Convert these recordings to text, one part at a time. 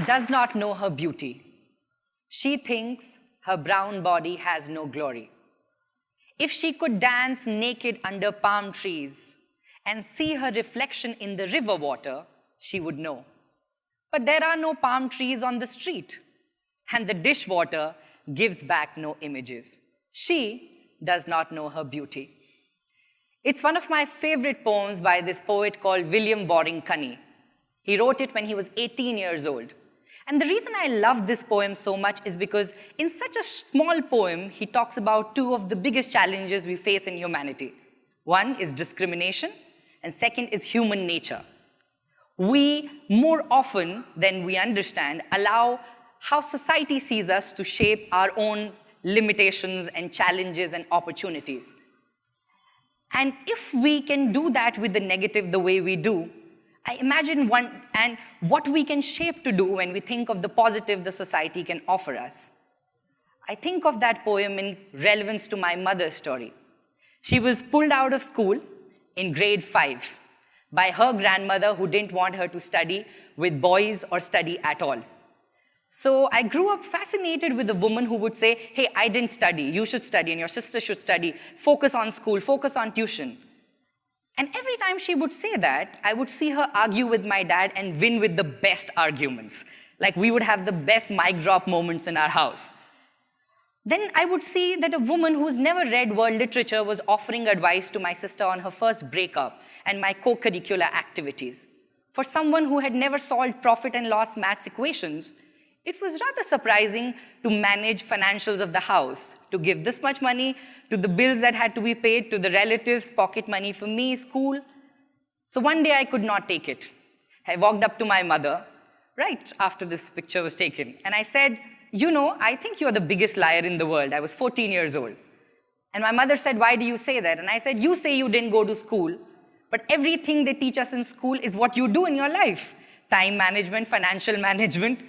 does not know her beauty. She thinks her brown body has no glory. If she could dance naked under palm trees and see her reflection in the river water, she would know. But there are no palm trees on the street, and the dishwater gives back no images. She does not know her beauty. It's one of my favorite poems by this poet called William Waring Cunny. He wrote it when he was 18 years old. And the reason I love this poem so much is because in such a small poem, he talks about two of the biggest challenges we face in humanity. One is discrimination, and second is human nature. We, more often than we understand, allow how society sees us to shape our own limitations and challenges and opportunities. And if we can do that with the negative the way we do, I imagine what we can shape to do when we think of the positive the society can offer us. I think of that poem in relevance to my mother's story. She was pulled out of school in grade 5 by her grandmother who didn't want her to study with boys or study at all. So I grew up fascinated with a woman who would say, hey, I didn't study, you should study, and your sister should study, focus on school, focus on tuition. And every time she would say that, I would see her argue with my dad and win with the best arguments. Like we would have the best mic drop moments in our house. Then I would see that a woman who's never read world literature was offering advice to my sister on her first breakup and my co-curricular activities. For someone who had never solved profit and loss maths equations, it was rather surprising to manage financials of the house, to give this much money to the bills that had to be paid, to the relatives, pocket money for me, school. So one day I could not take it. I walked up to my mother, right after this picture was taken, and I said, you know, I think you're the biggest liar in the world. I was 14 years old. And my mother said, why do you say that? And I said, you say you didn't go to school, but everything they teach us in school is what you do in your life. Time management, financial management,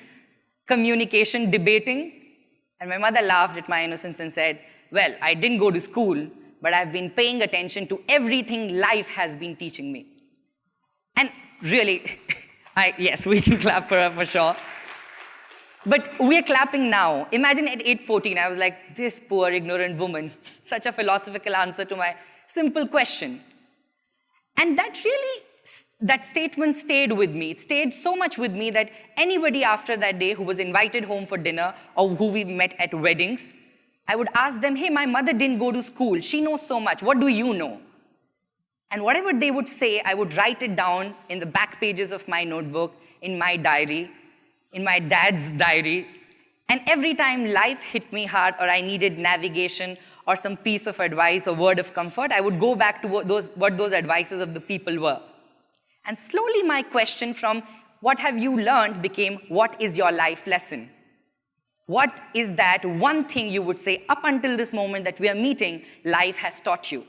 communication, debating. And my mother laughed at my innocence and said, well, I didn't go to school, but I've been paying attention to everything life has been teaching me. And really, yes, we can clap for her for sure. But we're clapping now. Imagine at 8:14, I was like, this poor ignorant woman, such a philosophical answer to my simple question. And that statement stayed with me. It stayed so much with me that anybody after that day who was invited home for dinner or who we met at weddings, I would ask them, hey, my mother didn't go to school. She knows so much. What do you know? And whatever they would say, I would write it down in the back pages of my notebook, in my diary, in my dad's diary. And every time life hit me hard or I needed navigation or some piece of advice or word of comfort, I would go back to what those advices of the people were. And slowly my question from what have you learned became what is your life lesson? What is that one thing you would say up until this moment that we are meeting, life has taught you?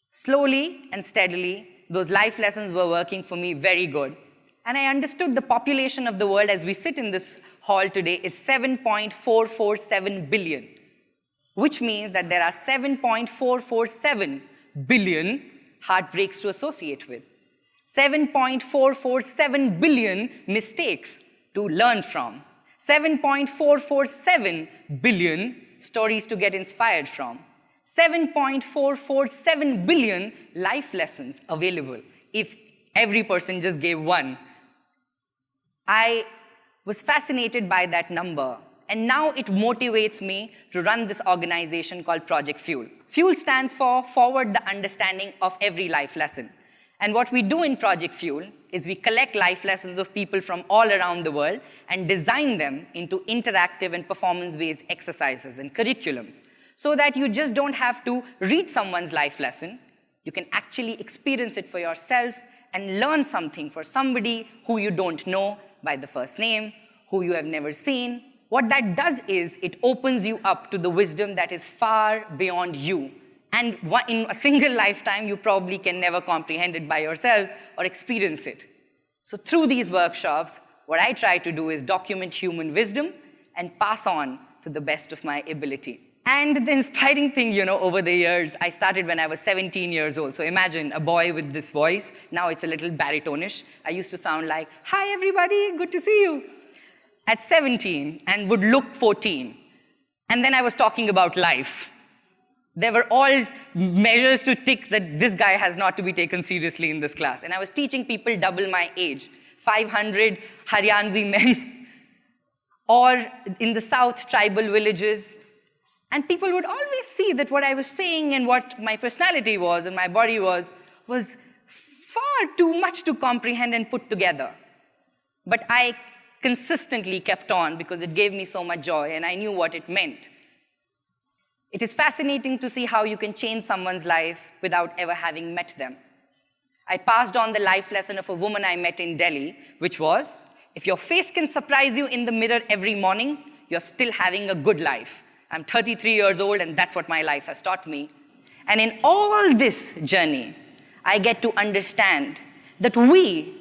Slowly and steadily, those life lessons were working for me very good. And I understood the population of the world as we sit in this hall today is 7.447 billion, which means that there are 7.447 billion heartbreaks to associate with, 7.447 billion mistakes to learn from, 7.447 billion stories to get inspired from, 7.447 billion life lessons available if every person just gave one. I was fascinated by that number, and now it motivates me to run this organization called Project Fuel. Fuel stands for Forward the Understanding of Every Life Lesson. And what we do in Project Fuel is we collect life lessons of people from all around the world and design them into interactive and performance-based exercises and curriculums so that you just don't have to read someone's life lesson. You can actually experience it for yourself and learn something for somebody who you don't know by the first name, who you have never seen. What that does is it opens you up to the wisdom that is far beyond you. And in a single lifetime, you probably can never comprehend it by yourselves or experience it. So through these workshops, what I try to do is document human wisdom and pass on to the best of my ability. And the inspiring thing, over the years, I started when I was 17 years old. So imagine a boy with this voice. Now it's a little baritonish. I used to sound like, hi, everybody, good to see you. at 17 and would look 14. And then I was talking about life. There were all measures to tick that this guy has not to be taken seriously in this class. And I was teaching people double my age, 500 Haryanvi men, or in the south, tribal villages. And people would always see that what I was saying and what my personality was and my body was far too much to comprehend and put together. But I consistently kept on because it gave me so much joy and I knew what it meant. It is fascinating to see how you can change someone's life without ever having met them. I passed on the life lesson of a woman I met in Delhi, which was, if your face can surprise you in the mirror every morning, you're still having a good life. I'm 33 years old and that's what my life has taught me. And in all this journey, I get to understand that we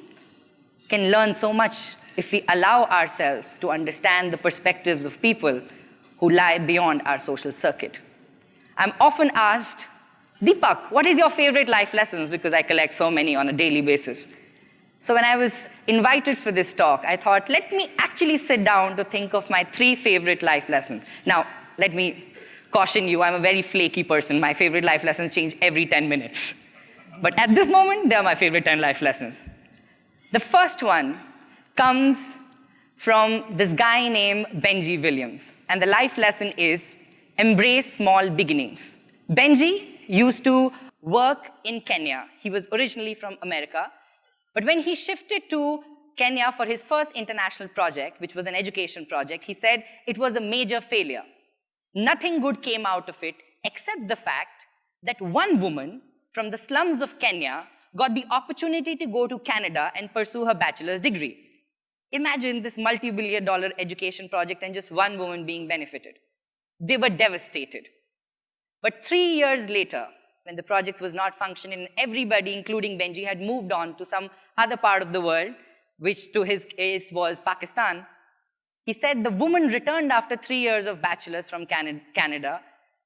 can learn so much if we allow ourselves to understand the perspectives of people who lie beyond our social circuit. I'm often asked, Deepak, what is your favorite life lessons? Because I collect so many on a daily basis. So when I was invited for this talk, I thought, let me actually sit down to think of my 3 favorite life lessons. Now, let me caution you, I'm a very flaky person. My favorite life lessons change every 10 minutes. But at this moment, they are my favorite 10 life lessons. The first one comes from this guy named Benji Williams. And the life lesson is, embrace small beginnings. Benji used to work in Kenya. He was originally from America. But when he shifted to Kenya for his first international project, which was an education project, he said it was a major failure. Nothing good came out of it except the fact that one woman from the slums of Kenya got the opportunity to go to Canada and pursue her bachelor's degree. Imagine this multi-billion-dollar education project and just one woman being benefited. They were devastated. But 3 years later, when the project was not functioning, everybody, including Benji, had moved on to some other part of the world, which to his case was Pakistan. He said the woman returned after 3 years of bachelor's from Canada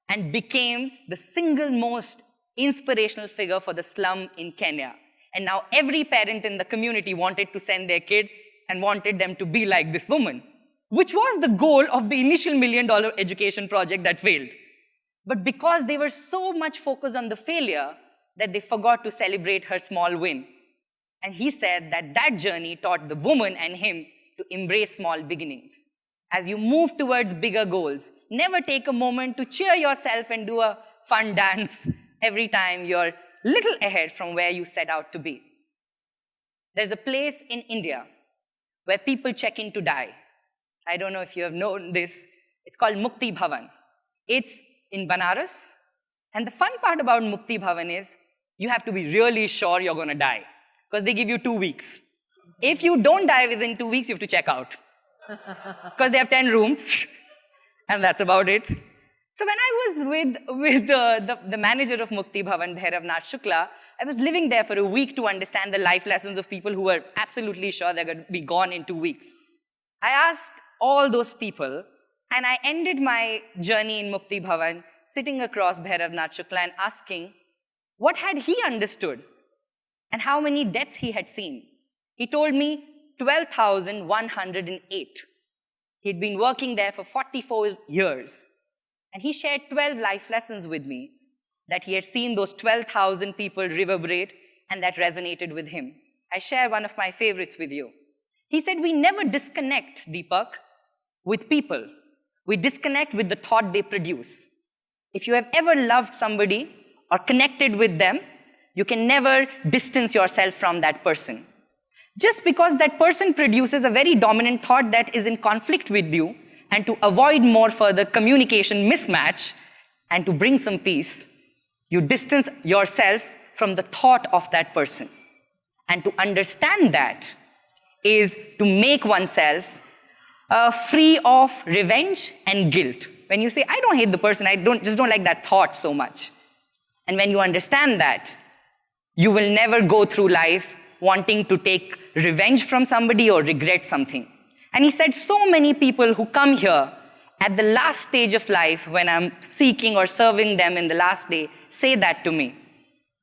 and became the single most inspirational figure for the slum in Kenya. And now every parent in the community wanted to send their kid and wanted them to be like this woman, which was the goal of the initial $1 million education project that failed. But because they were so much focused on the failure that they forgot to celebrate her small win. And he said that that journey taught the woman and him to embrace small beginnings. As you move towards bigger goals, never take a moment to cheer yourself and do a fun dance every time you're little ahead from where you set out to be. There's a place in India where people check in to die. I don't know if you have known this. It's called Mukti Bhavan. It's in Banaras. And the fun part about Mukti Bhavan is you have to be really sure you're going to die because they give you 2 weeks. If you don't die within 2 weeks, you have to check out because they have 10 rooms and that's about it. So when I was with the manager of Mukti Bhavan, Bhairav Nath Shukla, I was living there for a week to understand the life lessons of people who were absolutely sure they're going to be gone in 2 weeks. I asked all those people, and I ended my journey in Mukti Bhavan sitting across Bhairav Nath Shukla and asking, what had he understood and how many deaths he had seen? He told me 12,108. He'd been working there for 44 years. And he shared 12 life lessons with me that he had seen those 12,000 people reverberate and that resonated with him. I share one of my favorites with you. He said, we never disconnect, Deepak, with people. We disconnect with the thought they produce. If you have ever loved somebody or connected with them, you can never distance yourself from that person. Just because that person produces a very dominant thought that is in conflict with you, and to avoid more further communication mismatch and to bring some peace, you distance yourself from the thought of that person. And to understand that is to make oneself free of revenge and guilt. When you say, I don't hate the person, I just don't like that thought so much. And when you understand that, you will never go through life wanting to take revenge from somebody or regret something. And he said, so many people who come here at the last stage of life when I'm seeking or serving them in the last day, say that to me.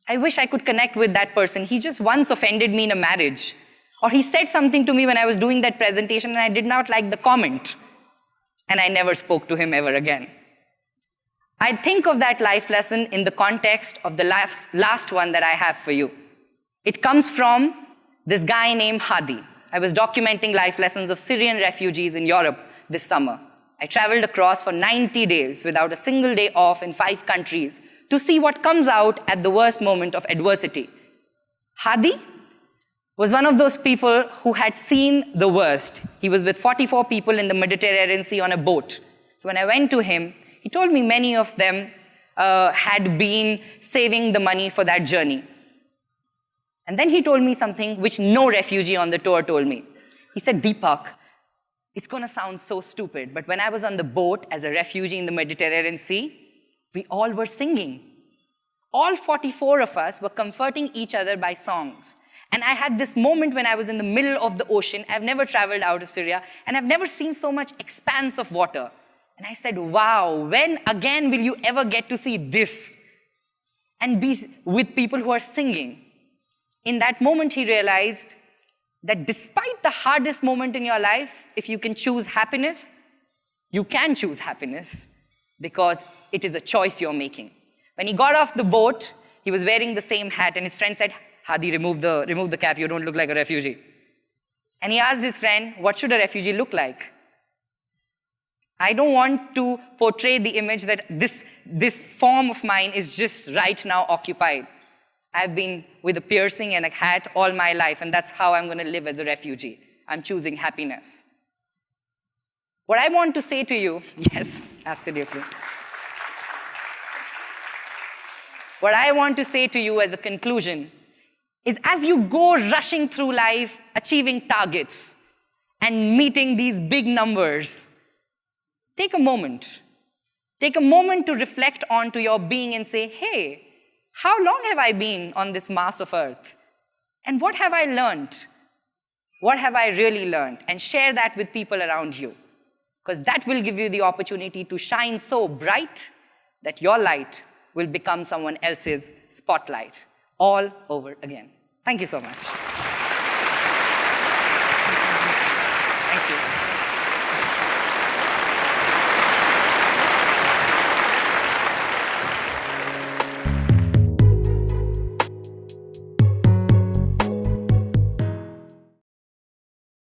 I wish I could connect with that person. He just once offended me in a marriage. Or he said something to me when I was doing that presentation and I did not like the comment. And I never spoke to him ever again. I think of that life lesson in the context of the last one that I have for you. It comes from this guy named Hadi. I was documenting life lessons of Syrian refugees in Europe this summer. I traveled across for 90 days without a single day off in 5 countries to see what comes out at the worst moment of adversity. Hadi was one of those people who had seen the worst. He was with 44 people in the Mediterranean Sea on a boat. So when I went to him, he told me many of them had been saving the money for that journey. And then he told me something which no refugee on the tour told me. He said, Deepak, it's going to sound so stupid, but when I was on the boat as a refugee in the Mediterranean Sea, we all were singing. All 44 of us were comforting each other by songs. And I had this moment when I was in the middle of the ocean. I've never traveled out of Syria, and I've never seen so much expanse of water. And I said, wow, when again will you ever get to see this? And be with people who are singing. In that moment, he realized that despite the hardest moment in your life, if you can choose happiness, you can choose happiness because it is a choice you're making. When he got off the boat, he was wearing the same hat, and his friend said, Hadi, remove the cap, you don't look like a refugee. And he asked his friend, what should a refugee look like? I don't want to portray the image that this form of mine is just right now occupied. I've been with a piercing and a hat all my life, and that's how I'm going to live as a refugee. I'm choosing happiness. What I want to say to you, yes, absolutely. What I want to say to you as a conclusion is as you go rushing through life, achieving targets and meeting these big numbers, take a moment. Take a moment to reflect on to your being and say, hey, how long have I been on this mass of earth? And what have I learned? What have I really learned? And share that with people around you. Because that will give you the opportunity to shine so bright that your light will become someone else's spotlight all over again. Thank you so much.